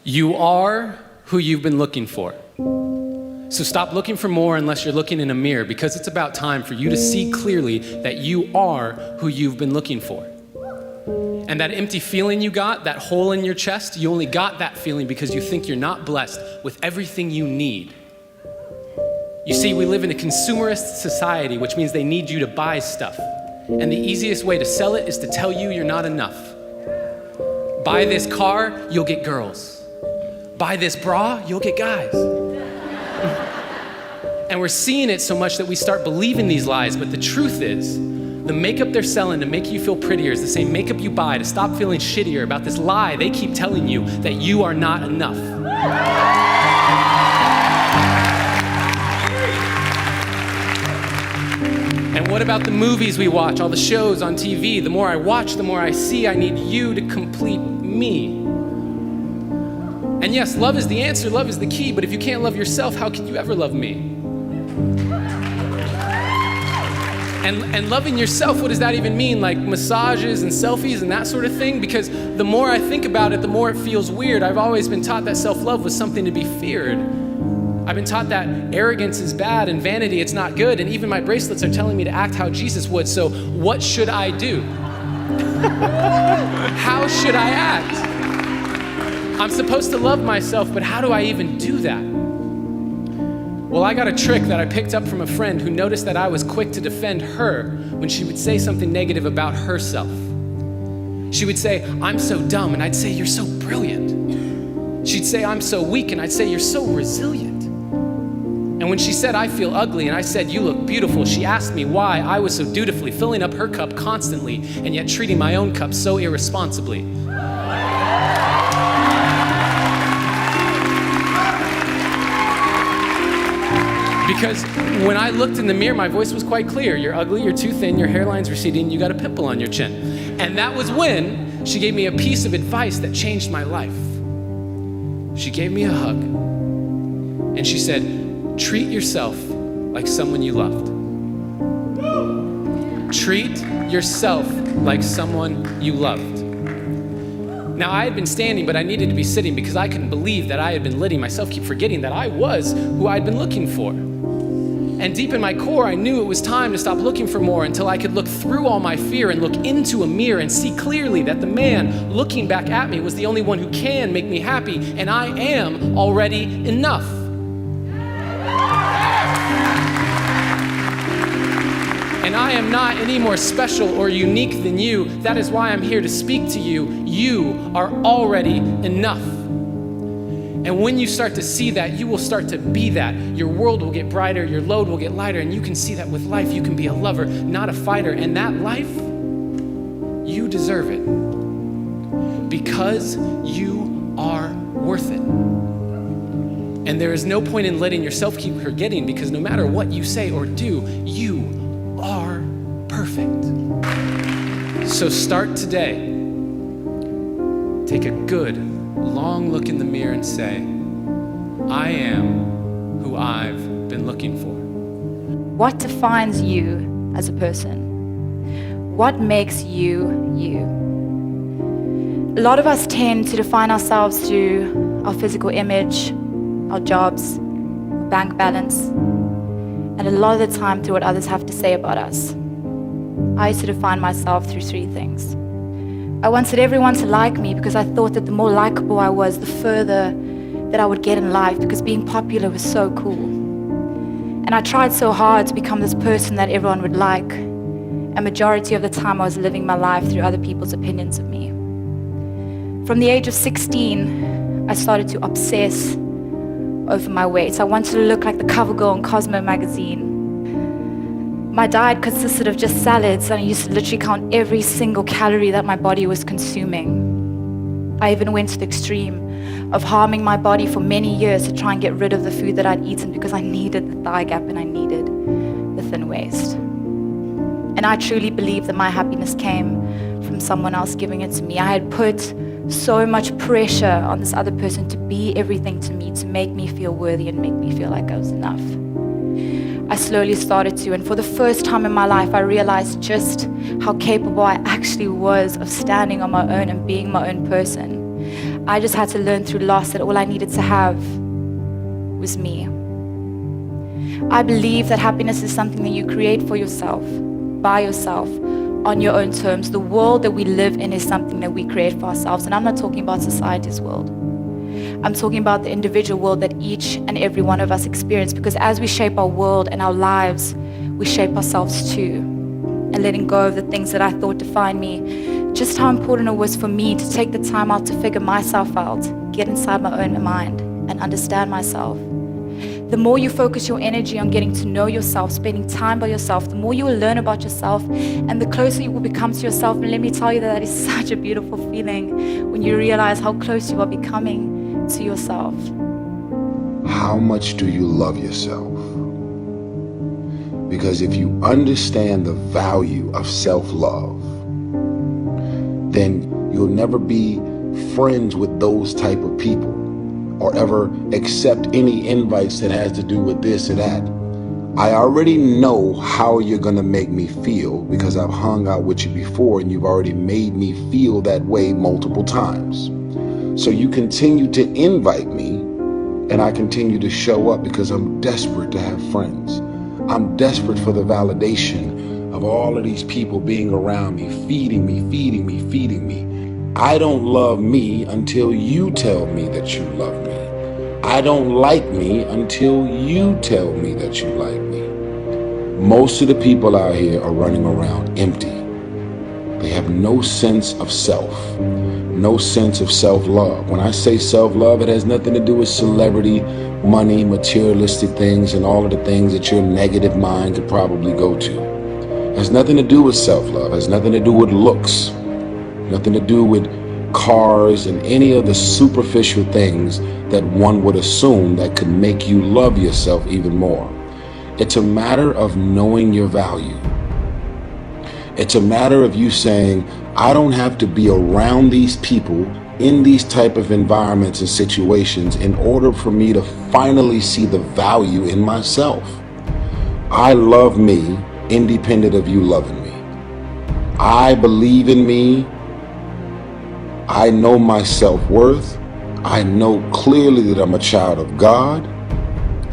You are who you've been looking for. So stop looking for more unless you're looking in a mirror, because it's about time for you to see clearly that you are who you've been looking for. And that empty feeling you got, that hole in your chest, you only got that feeling because you think you're not blessed with everything you need. You see, we live in a consumerist society, which means they need you to buy stuff. And the easiest way to sell it is to tell you you're not enough. Buy this car, you'll get girls. Buy this bra, you'll get guys. And we're seeing it so much that we start believing these lies, but the truth is, the makeup they're selling to make you feel prettier is the same makeup you buy to stop feeling shittier about this lie they keep telling you that you are not enough. And what about the movies we watch, all the shows on TV? The more I watch, the more I see I need you to complete me. And yes, love is the answer, love is the key, but if you can't love yourself, how can you ever love me? And loving yourself, what does that even mean? Like massages and selfies and that sort of thing? Because the more I think about it, the more it feels weird. I've always been taught that self-love was something to be feared. I've been taught that arrogance is bad and vanity, it's not good. And even my bracelets are telling me to act how Jesus would. So what should I do? How should I act? I'm supposed to love myself, but how do I even do that? Well, I got a trick that I picked up from a friend who noticed that I was quick to defend her when she would say something negative about herself. She would say, I'm so dumb, and I'd say, you're so brilliant. She'd say, I'm so weak, and I'd say, you're so resilient. And when she said, I feel ugly, and I said, you look beautiful, she asked me why I was so dutifully filling up her cup constantly and yet treating my own cup so irresponsibly. Because when I looked in the mirror, my voice was quite clear. You're ugly, you're too thin, your hairline's receding, you got a pimple on your chin. And that was when she gave me a piece of advice that changed my life. She gave me a hug, and she said, treat yourself like someone you loved. Treat yourself like someone you loved. Now, I had been standing, but I needed to be sitting because I couldn't believe that I had been letting myself keep forgetting that I was who I'd been looking for. And deep in my core, I knew it was time to stop looking for more until I could look through all my fear and look into a mirror and see clearly that the man looking back at me was the only one who can make me happy, and I am already enough. And I am not any more special or unique than you. That is why I'm here to speak to you. You are already enough. And when you start to see that, you will start to be that. Your world will get brighter, your load will get lighter, and you can see that with life, you can be a lover, not a fighter. And that life, you deserve it. Because you are worth it. And there is no point in letting yourself keep forgetting, because no matter what you say or do, you are perfect. So start today. Take a good, long look in the mirror and say, I am who I've been looking for. What defines you as a person? What makes you, you? A lot of us tend to define ourselves through our physical image, our jobs, bank balance, and a lot of the time through what others have to say about us. I used to define myself through 3 things. I wanted everyone to like me because I thought that the more likable I was, the further that I would get in life, because being popular was so cool. And I tried so hard to become this person that everyone would like. A majority of the time I was living my life through other people's opinions of me. From the age of 16, I started to obsess over my weight. I wanted to look like the cover girl in Cosmo magazine. My diet consisted of just salads, and I used to literally count every single calorie that my body was consuming. I even went to the extreme of harming my body for many years to try and get rid of the food that I'd eaten, because I needed the thigh gap and I needed the thin waist. And I truly believe that my happiness came from someone else giving it to me. I had put so much pressure on this other person to be everything to me, to make me feel worthy and make me feel like I was enough. I slowly started to, and for the first time in my life, I realized just how capable I actually was of standing on my own and being my own person. I just had to learn through loss that all I needed to have was me. I believe that happiness is something that you create for yourself, by yourself, on your own terms. The world that we live in is something that we create for ourselves. And I'm not talking about society's world. I'm talking about the individual world that each and every one of us experience, because as we shape our world and our lives, we shape ourselves too. And letting go of the things that I thought defined me, just how important it was for me to take the time out to figure myself out, get inside my own mind and understand myself. The more you focus your energy on getting to know yourself, spending time by yourself, the more you will learn about yourself and the closer you will become to yourself. And let me tell you that is such a beautiful feeling when you realize how close you are becoming to yourself. How much do you love yourself? Because if you understand the value of self-love, then you'll never be friends with those type of people or ever accept any invites that has to do with this or that. I already know how you're gonna make me feel because I've hung out with you before and you've already made me feel that way multiple times. So you continue to invite me and I continue to show up because I'm desperate to have friends. I'm desperate for the validation of all of these people being around me, feeding me, feeding me, feeding me. I don't love me until you tell me that you love me. I don't like me until you tell me that you like me. Most of the people out here are running around empty. They have no sense of self, no sense of self-love. When I say self-love, it has nothing to do with celebrity, money, materialistic things, and all of the things that your negative mind could probably go to. It has nothing to do with self-love. It has nothing to do with looks, nothing to do with cars and any of the superficial things that one would assume that could make you love yourself even more. It's a matter of knowing your value. It's a matter of you saying, I don't have to be around these people in these type of environments and situations in order for me to finally see the value in myself. I love me independent of you loving me. I believe in me. I know my self-worth. I know clearly that I'm a child of God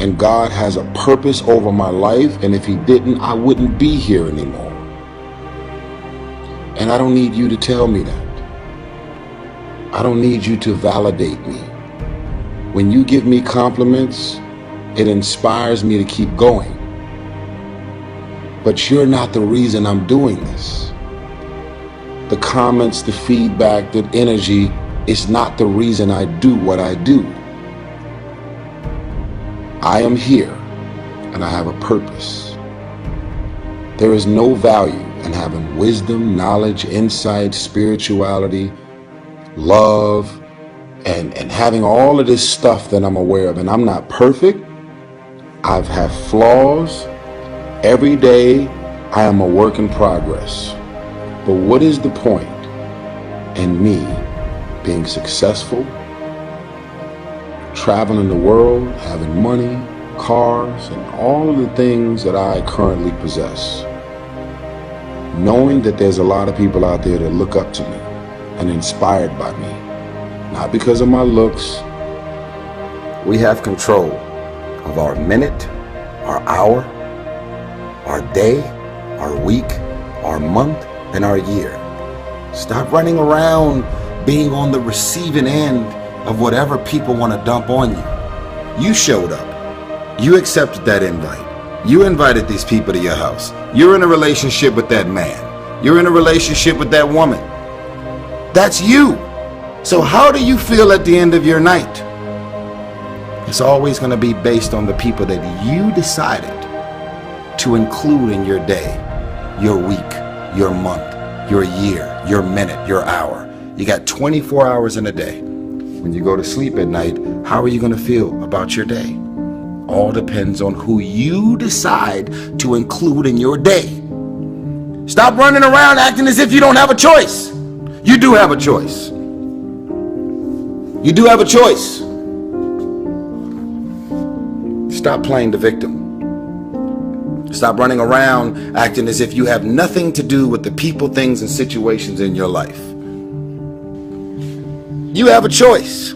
and God has a purpose over my life. And if he didn't, I wouldn't be here anymore. And I don't need you to tell me that. I don't need you to validate me. When you give me compliments, it inspires me to keep going. But you're not the reason I'm doing this. The comments, the feedback, the energy is not the reason I do what I do. I am here and I have a purpose. There is no value in having wisdom, knowledge, insight, spirituality, love, and having all of this stuff that I'm aware of. And I'm not perfect. I've had flaws. Every day I am a work in progress. But what is the point in me being successful, traveling the world, having money, cars, and all of the things that I currently possess, knowing that there's a lot of people out there that look up to me and inspired by me, not because of my looks. We have control of our minute, our hour, our day, our week, our month, and our year. Stop running around being on the receiving end of whatever people want to dump on you. You showed up. You accepted that invite. You invited these people to your house. You're in a relationship with that man. You're in a relationship with that woman. That's you. So how do you feel at the end of your night? It's always going to be based on the people that you decided to include in your day, your week, your month, your year, your minute, your hour. You got 24 hours in a day. When you go to sleep at night, how are you going to feel about your day? All depends on who you decide to include in your day. Stop running around acting as if you don't have a choice. You do have a choice. You do have a choice. Stop playing the victim. Stop running around acting as if you have nothing to do with the people, things, and situations in your life. You have a choice.